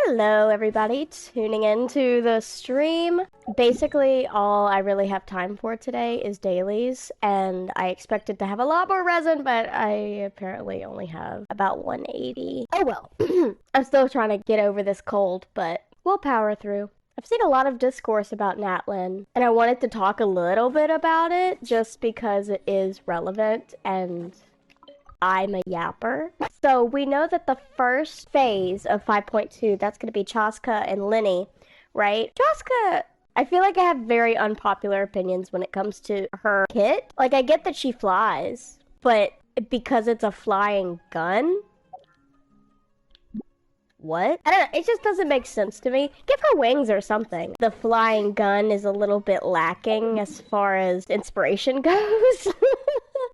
Hello everybody, tuning into the stream. Basically, all I really have time for today is dailies, and I expected to have a lot more resin, but I apparently only have about 180. Oh well, I'm still trying to get over this cold, but we'll power through. I've seen a lot of discourse about Natlan, and I wanted to talk a little bit about it just because it is relevant and I'm a yapper. So we know that the first phase of 5.2, that's going to be Chaska and Lenny, right? Chaska, I feel like I have very unpopular opinions when it comes to her kit. Like, I get that she flies, but because it's a flying gun? What? I don't know, it just doesn't make sense to me. Give her wings or something. The flying gun is a little bit lacking as far as inspiration goes.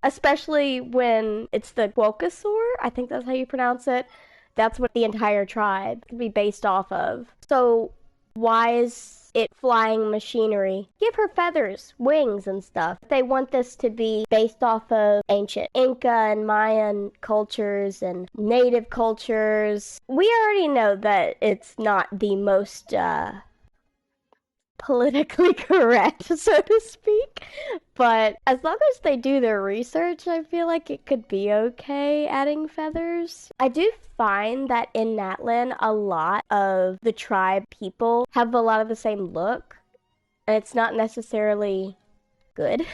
Especially when it's the Quokasaur, I think that's how you pronounce it. That's what the entire tribe can be based off of. So why is it flying machinery? Give her feathers, wings, and stuff. They want this to be based off of ancient Inca and Mayan cultures and native cultures. We already know that it's not the most politically correct, so to speak, but as long as they do their research, I feel like it could be okay adding feathers. I do find that in Natlan, a lot of the tribe people have a lot of the same look, and it's not necessarily good.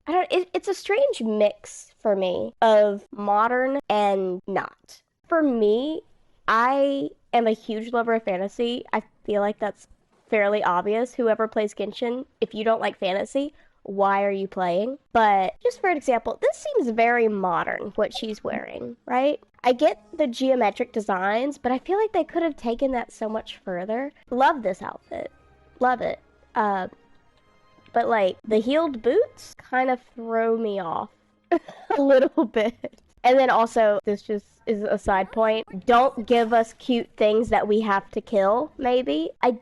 It's a strange mix for me of modern and not. For me, I am a huge lover of fantasy. I feel like that's fairly obvious. Whoever plays Genshin, if you don't like fantasy, why are you playing? But just for an example, this seems very modern, what she's wearing, right? I get the geometric designs, but I feel like they could have taken that so much further. Love this outfit. Love it. But like, the heeled boots kind of throw me off a little bit. And then also, this just is a side point, don't give us cute things that we have to kill, maybe. I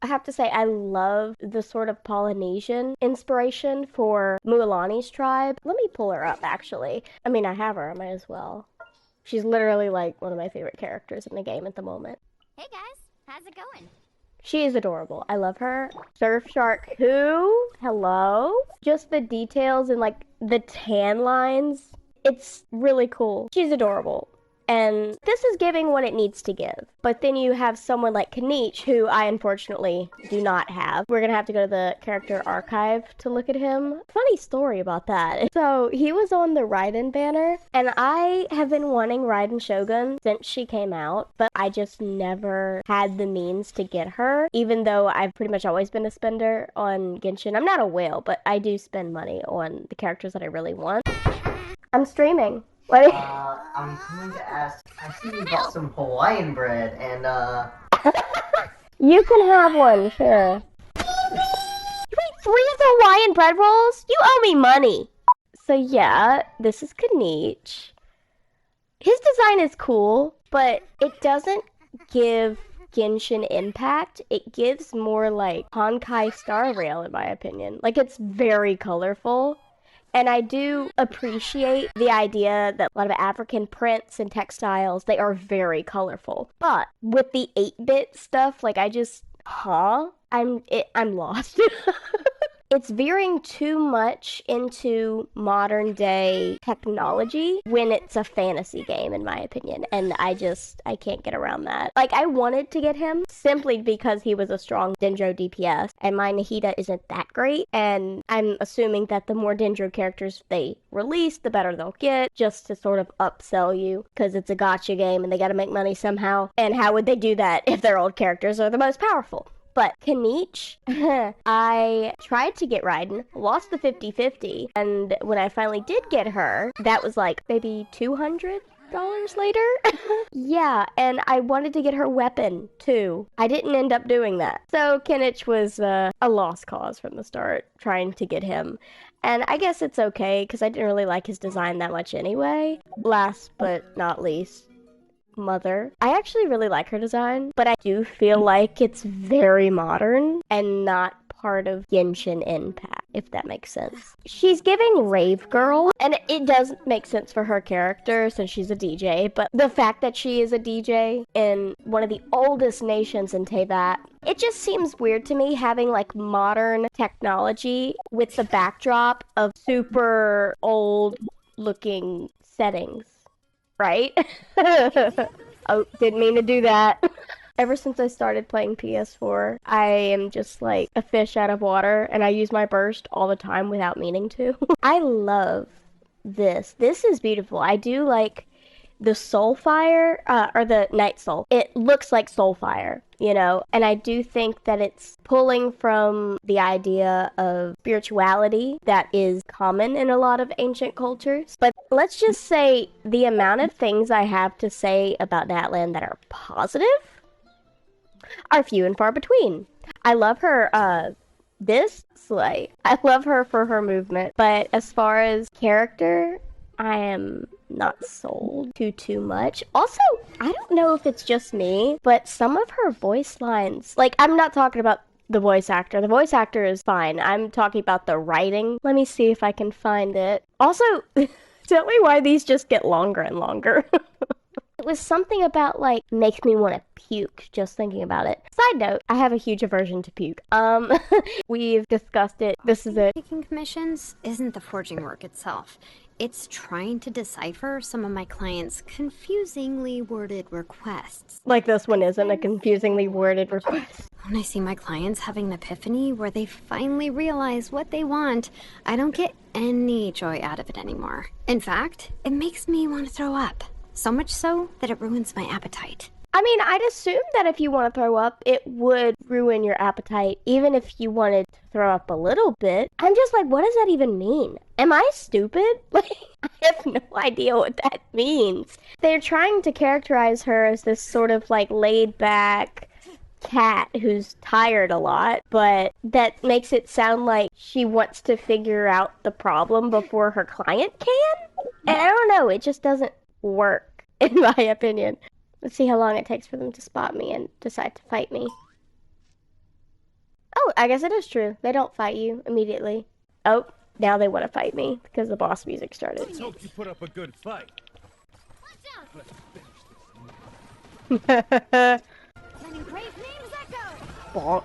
have to say, I love the sort of Polynesian inspiration for Mualani's tribe. Let me pull her up, actually. I mean, I have her, I might as well. She's literally like one of my favorite characters in the game at the moment. Hey guys, how's it going? She is adorable. I love her. Surfshark who? Hello? Just the details and like the tan lines. It's really cool. She's adorable. And this is giving what it needs to give. But then you have someone like Kaniche, who I unfortunately do not have. We're gonna have to go to the character archive to look at him. Funny story about that. So he was on the Raiden banner, and I have been wanting Raiden Shogun since she came out, but I just never had the means to get her, even though I've pretty much always been a spender on Genshin. I'm not a whale, but I do spend money on the characters that I really want. I'm streaming. What? I'm coming to ask, I see you got some Hawaiian bread, and, You can have one, sure. You ate 3 of the Hawaiian bread rolls? You owe me money! So yeah, this is Kaniche. His design is cool, but it doesn't give Genshin impact. It gives more like Honkai Star Rail, in my opinion. Like, it's very colorful. And I do appreciate the idea that a lot of African prints and textiles, they are very colorful. But with the 8-bit stuff, like I'm lost. It's veering too much into modern day technology when it's a fantasy game, in my opinion. And I can't get around that. Like, I wanted to get him simply because he was a strong Dendro DPS, and my Nahida isn't that great. And I'm assuming that the more Dendro characters they release, the better they'll get, just to sort of upsell you, because it's a gacha game and they gotta make money somehow. And how would they do that if their old characters are the most powerful? But Kaniche, I tried to get Raiden, lost the 50-50, and when I finally did get her, that was like maybe $200 later? Yeah, and I wanted to get her weapon, too. I didn't end up doing that. So Kaniche was a lost cause from the start, trying to get him. And I guess it's okay, because I didn't really like his design that much anyway. Last but not least, Mother. I actually really like her design, but I do feel like it's very modern and not part of Genshin Impact. if that makes sense. She's giving rave girl, and it does make sense for her character since she's a DJ, but the fact that she is a DJ in one of the oldest nations in Teyvat, it just seems weird to me having like modern technology with the backdrop of super old looking settings, right? Oh, didn't mean to do that. Ever since I started playing PS4, I am just like a fish out of water, and I use my burst all the time without meaning to. I love this. This is beautiful. I do like the Soulfire, or the Night Soul. It looks like Soulfire, you know? And I do think that it's pulling from the idea of spirituality that is common in a lot of ancient cultures. But let's just say the amount of things I have to say about Natlan that are positive are few and far between. I love her, this slay. I love her for her movement, but as far as character, I am not sold too much. Also, I don't know if it's just me, but some of her voice lines, like, I'm not talking about the voice actor. The voice actor is fine. I'm talking about the writing. Let me see if I can find it. Also, tell me why these just get longer and longer. It was something about, like, makes me want to puke just thinking about it. Side note, I have a huge aversion to puke. We've discussed it. This is a... Taking commissions isn't the forging work itself. It's trying to decipher some of my clients' confusingly worded requests. Like this one isn't a confusingly worded request. When I see my clients having an epiphany where they finally realize what they want, I don't get any joy out of it anymore. In fact, it makes me want to throw up. So much so that it ruins my appetite. I mean, I'd assume that if you want to throw up, it would ruin your appetite, even if you wanted to throw up a little bit. I'm just like, what does that even mean? Am I stupid? Like, I have no idea what that means. They're trying to characterize her as this sort of, like, laid-back cat who's tired a lot, but that makes it sound like she wants to figure out the problem before her client can? And I don't know, it just doesn't work, in my opinion. Let's see how long it takes for them to spot me and decide to fight me. Oh, I guess it is true. They don't fight you immediately. Oh, now they want to fight me because the boss music started. Let's hope you put up a good fight. Letting brave names echo. Bonk.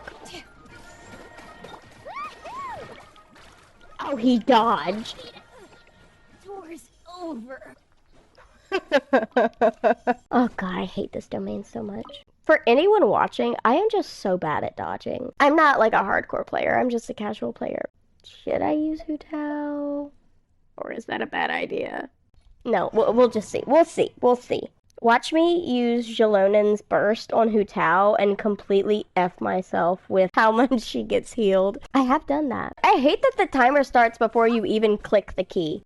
Oh, he dodged. Door's over. Oh god, I hate this domain so much. For anyone watching, I am just so bad at dodging. I'm not like a hardcore player, I'm just a casual player. Should I use Hu Tao? Or is that a bad idea? No, we'll just see. We'll see. Watch me use Xilonen's burst on Hu Tao and completely F myself with how much she gets healed. I have done that. I hate that the timer starts before you even click the key.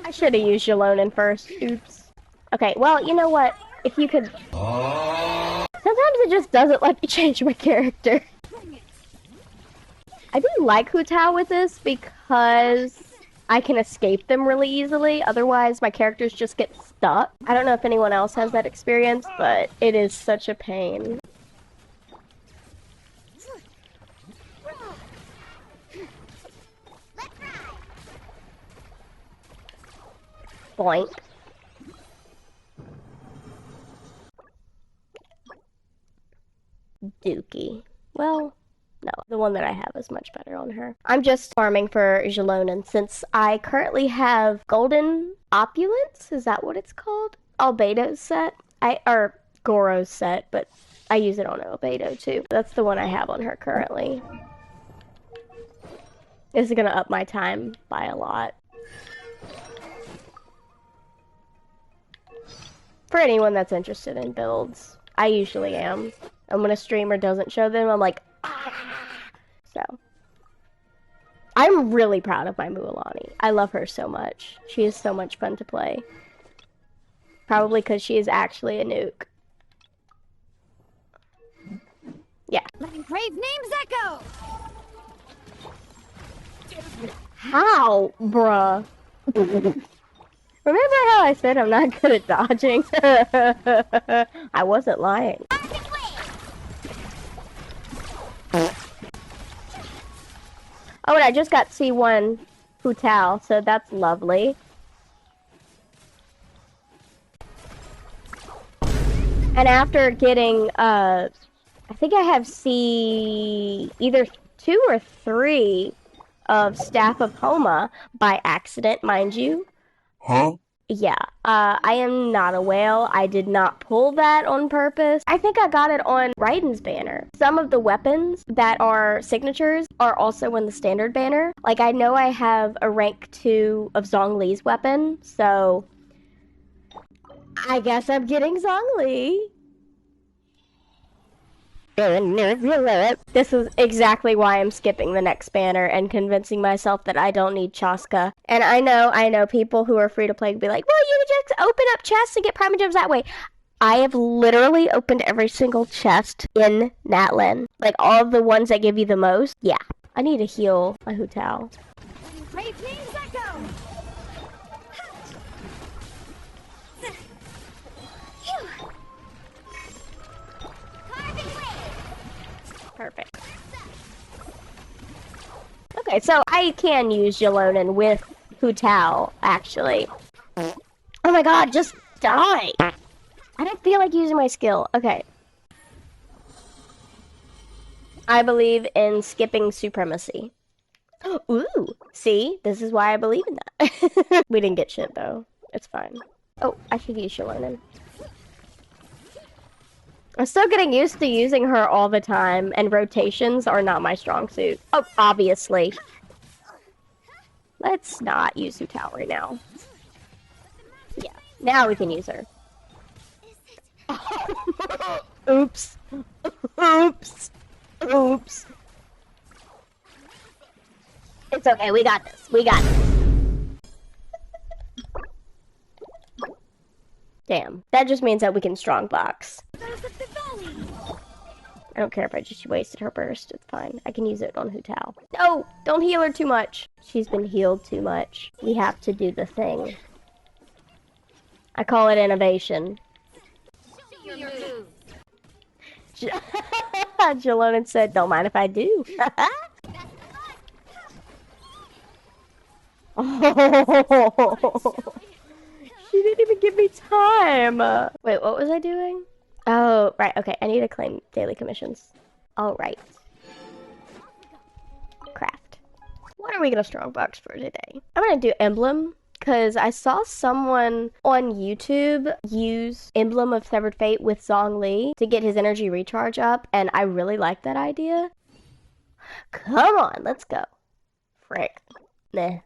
I should have used Xilonen first. Oops. Okay, well, you know what? If you could... Sometimes it just doesn't let me change my character. I do like Hu Tao with this because I can escape them really easily. Otherwise, my characters just get stuck. I don't know if anyone else has that experience, but it is such a pain. Boink. Dookie. Well, no. The one that I have is much better on her. I'm just farming for Xilonen since I currently have Golden Opulence. Is that what it's called? Albedo's set. Or Goro's set, but I use it on Albedo too. That's the one I have on her currently. This is gonna up my time by a lot. For anyone that's interested in builds, I usually am. And when a streamer doesn't show them, I'm like, ah! So. I'm really proud of my Mualani. I love her so much. She is so much fun to play. Probably because she is actually a nuke. Yeah. Letting brave names echo. How, bruh? Remember how I said I'm not good at dodging? I wasn't lying. Oh, and I just got C1 Hutal, so that's lovely. And after getting, I think I have either 2 or 3 of Staff of Homa by accident, mind you. Huh? Yeah, I am not a whale. I did not pull that on purpose. I think I got it on Raiden's banner. Some of the weapons that are signatures are also in the standard banner. Like, I know I have a rank 2 of Zhongli's weapon, so I guess I'm getting Zhongli. This is exactly why I'm skipping the next banner and convincing myself that I don't need Chaska. And I know people who are free to play will be like, well, you just open up chests and get primogems that way. I have literally opened every single chest in Natlan. Like, all of the ones that give you the most. Yeah. I need to heal my Hutal. Perfect. Okay, so I can use Xilonen with Hutal, actually. Oh my god, just die! I don't feel like using my skill. Okay. I believe in skipping supremacy. Ooh, see? This is why I believe in that. We didn't get shit, though. It's fine. Oh, I should use Xilonen. I'm still getting used to using her all the time, and rotations are not my strong suit. Oh, obviously. Let's not use Hutal right now. Yeah, now we can use her. Oops. Oops. Oops. It's okay, we got this. We got this. Damn, that just means that we can strong box. I don't care if I just wasted her burst. It's fine. I can use it on Hutal. No! Don't heal her too much. She's been healed too much. We have to do the thing. I call it innovation. Xilonen said, don't mind if I do. Oh. She didn't even give me time. Wait, what was I doing? Oh, right. Okay, I need to claim daily commissions. All right. Craft. What are we gonna strongbox for today? I'm gonna do emblem because I saw someone on YouTube use Emblem of Severed Fate with Zhongli to get his energy recharge up, and I really like that idea. Come on, let's go. Frick. Meh.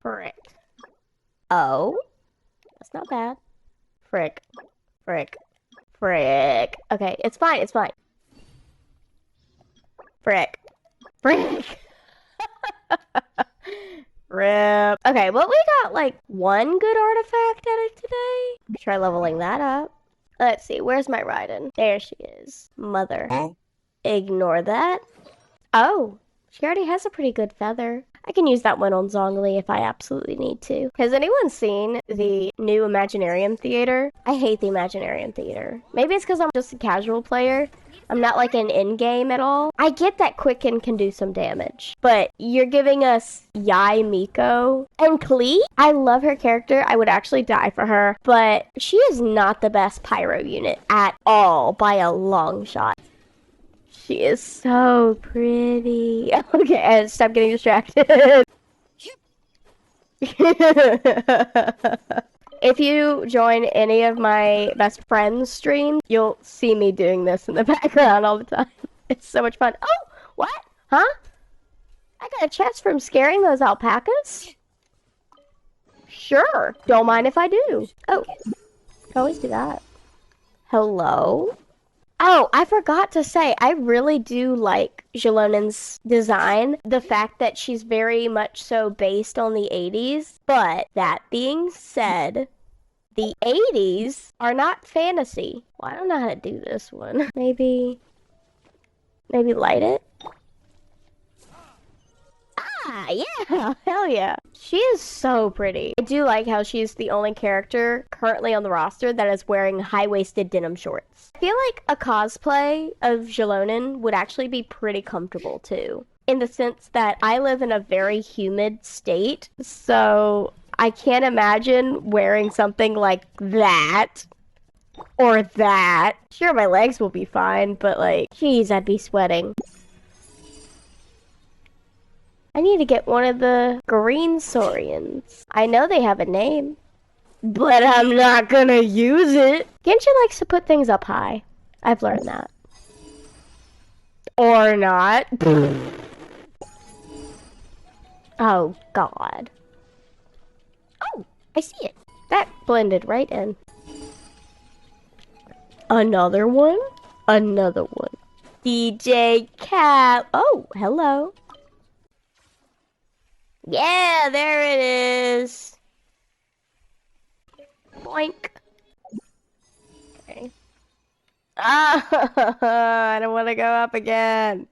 Frick. Oh. That's not bad. Frick. Frick. Frick. Okay, it's fine, it's fine. Frick. Frick. Rip. Okay, well, we got like 1 good artifact out of today. Try leveling that up. Let's see, where's my Raiden? There she is. Mother. Huh? Ignore that. Oh, she already has a pretty good feather. I can use that one on Zhongli if I absolutely need to. Has anyone seen the new Imaginarium Theater? I hate the Imaginarium Theater. Maybe it's because I'm just a casual player. I'm not like an in-game at all. I get that Quicken can do some damage, but you're giving us Yai Miko and Klee. I love her character. I would actually die for her, but she is not the best pyro unit at all by a long shot. She is so pretty. Okay, stop getting distracted. If you join any of my best friends' streams, you'll see me doing this in the background all the time. It's so much fun. Oh, what? Huh? I got a chest from scaring those alpacas? Sure. Don't mind if I do. Oh, can always do that. Hello? Oh, I forgot to say, I really do like Xilonen's design. The fact that she's very much so based on the 80s. But that being said, the 80s are not fantasy. Well, I don't know how to do this one. Maybe light it? Ah, yeah, hell yeah. She is so pretty. I do like how she's the only character currently on the roster that is wearing high-waisted denim shorts. I feel like a cosplay of Xilonen would actually be pretty comfortable too, in the sense that I live in a very humid state, so I can't imagine wearing something like that. Or that. Sure, my legs will be fine, but like, geez, I'd be sweating. I need to get one of the green saurians. I know they have a name, but I'm not gonna use it. Genshin likes to put things up high. I've learned that. Or not. Oh, God. Oh, I see it. That blended right in. Another one? Another one. DJ Cat. Oh, hello. Yeah, there it is. Boink. Okay. Ah, I don't want to go up again.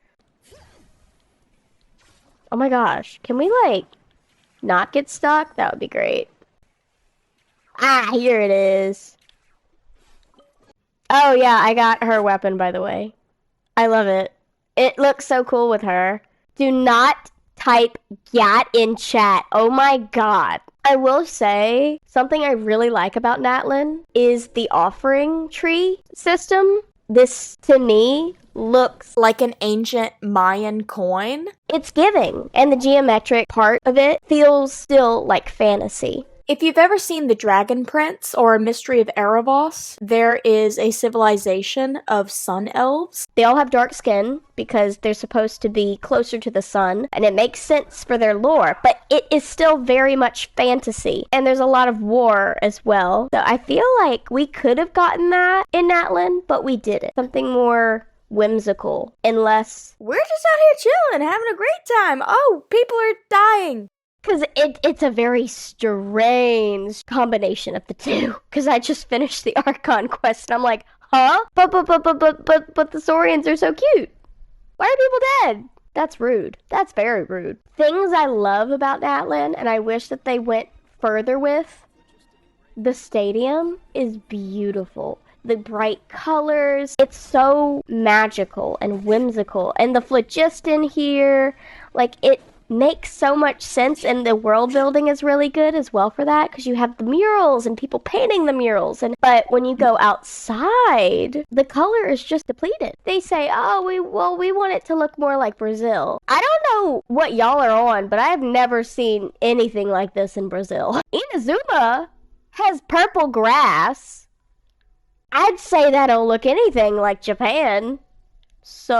Oh my gosh. Can we, like, not get stuck? That would be great. Ah, here it is. Oh yeah, I got her weapon, by the way. I love it. It looks so cool with her. Do not type "gat" in chat. Oh my god. I will say, something I really like about Natlan is the offering tree system. This, to me, looks like an ancient Mayan coin. It's giving, and the geometric part of it feels still like fantasy. If you've ever seen The Dragon Prince or A Mystery of Erebos, there is a civilization of sun elves. They all have dark skin because they're supposed to be closer to the sun, and it makes sense for their lore, but it is still very much fantasy, and there's a lot of war as well. So I feel like we could have gotten that in Natlan, but we didn't. Something more whimsical, unless... We're just out here chilling, having a great time. Oh, people are dying. Because it's a very strange combination of the two. Because I just finished the Archon quest, and I'm like, huh? But the Saurians are so cute. Why are people dead? That's rude. That's very rude. Things I love about Natlan, and I wish that they went further with, the stadium is beautiful. The bright colors, it's so magical and whimsical. And the phlogiston here, like, it makes so much sense, and the world building is really good as well for that, because you have the murals and people painting the murals, but when you go outside, the color is just depleted. They say, oh, we want it to look more like Brazil. I don't know what y'all are on, but I've never seen anything like this in Brazil. Inazuma has purple grass. I'd say that don't look anything like Japan. So,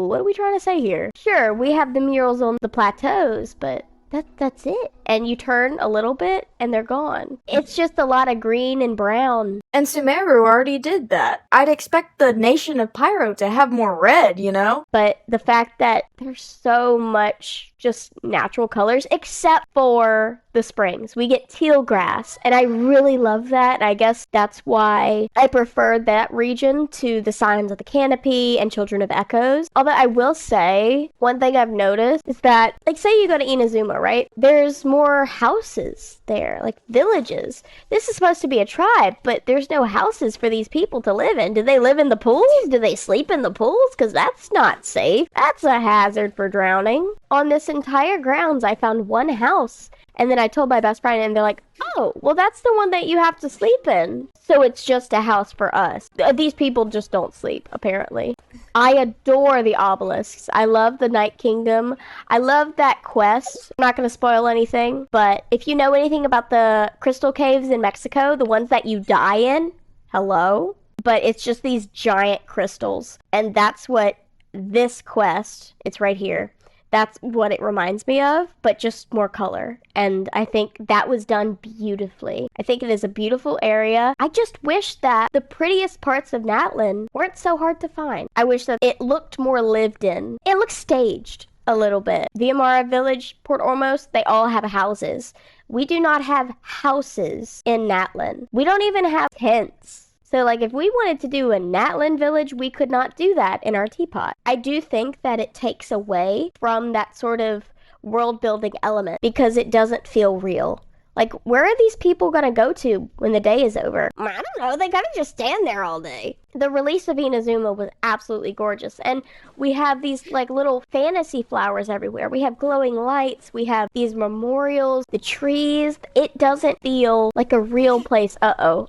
what are we trying to say here? Sure, we have the murals on the plateaus, but that's it. And you turn a little bit, and they're gone. It's just a lot of green and brown. And Sumeru already did that. I'd expect the nation of Pyro to have more red, you know? But the fact that there's so much just natural colors, except for the springs. We get teal grass, and I really love that, and I guess that's why I prefer that region to the Signs of the Canopy and Children of Echoes. Although I will say, one thing I've noticed is that, like, say you go to Inazuma, right? There's more houses there, like villages. This is supposed to be a tribe, but there's no houses for these people to live in. Do they live in the pools? Do they sleep in the pools? Because that's not safe. That's a hazard for drowning. On this entire grounds, I found one house, and then I told my best friend, and they're like, oh, well, that's the one that you have to sleep in. So it's just a house for us. These people just don't sleep, apparently. I adore the obelisks. I love the Night Kingdom. I love that quest. I'm not going to spoil anything, but if you know anything about the crystal caves in Mexico, the ones that you die in, hello? But it's just these giant crystals, and that's what this quest, it's right here. That's what it reminds me of, but just more color. And I think that was done beautifully. I think it is a beautiful area. I just wish that the prettiest parts of Natlan weren't so hard to find. I wish that it looked more lived in. It looks staged a little bit. Viamara Village, Port Ormos, they all have houses. We do not have houses in Natlan. We don't even have tents. So, like, if we wanted to do a Natlan village, we could not do that in our teapot. I do think that it takes away from that sort of world-building element because it doesn't feel real. Like, where are these people gonna go to when the day is over? I don't know, they gotta just stand there all day. The release of Inazuma was absolutely gorgeous, and we have these, like, little fantasy flowers everywhere. We have glowing lights, we have these memorials, the trees. It doesn't feel like a real place. Oh,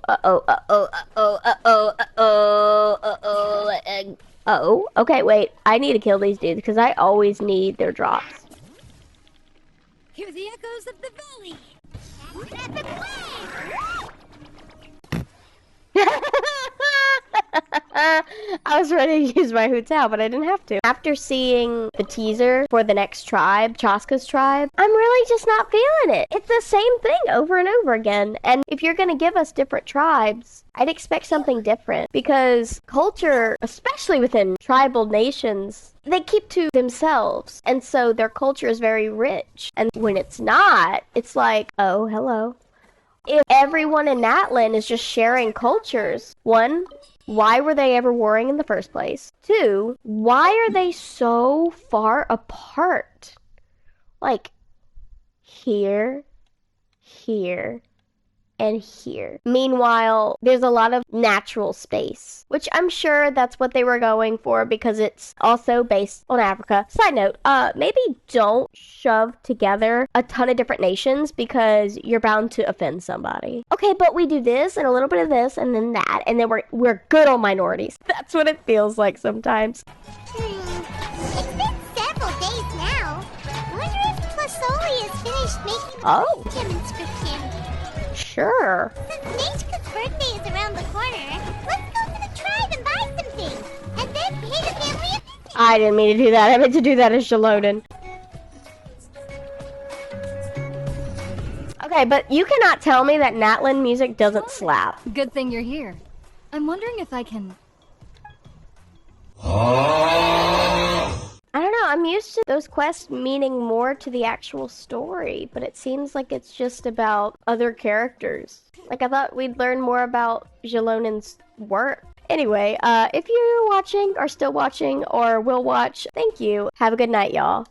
okay, wait, I need to kill these dudes, because I always need their drops. Hear the echoes of the valley. I was ready to use my Hu-Tao, but I didn't have to. After seeing the teaser for the next tribe, Chaska's tribe, I'm really just not feeling it. It's the same thing over and over again. And if you're gonna give us different tribes, I'd expect something different. Because culture, especially within tribal nations, they keep to themselves. And so their culture is very rich. And when it's not, it's like, oh, hello. If everyone in Natlan is just sharing cultures, one, why were they ever warring in the first place? Two, why are they so far apart? Like, here, and here. Meanwhile, there's a lot of natural space, which I'm sure that's what they were going for because it's also based on Africa. Side note, maybe don't shove together a ton of different nations because you're bound to offend somebody. Okay, but we do this and a little bit of this and then that, and then we're good on minorities. That's what it feels like sometimes. It's been several days now. Wonder if Tlasoli has finished making the gym inscription. Sure. Since Nechka's birthday is around the corner, let's go to the tribe and buy some things, and then pay the family a visit. I didn't mean to do that. I meant to do that as Xilonen. Okay, but you cannot tell me that Natlan music doesn't slap. Good thing you're here. I'm wondering if I can... I don't know, I'm used to those quests meaning more to the actual story, but it seems like it's just about other characters. Like, I thought we'd learn more about Xilonen's work. Anyway, if you're watching, are still watching, or will watch, thank you. Have a good night, y'all.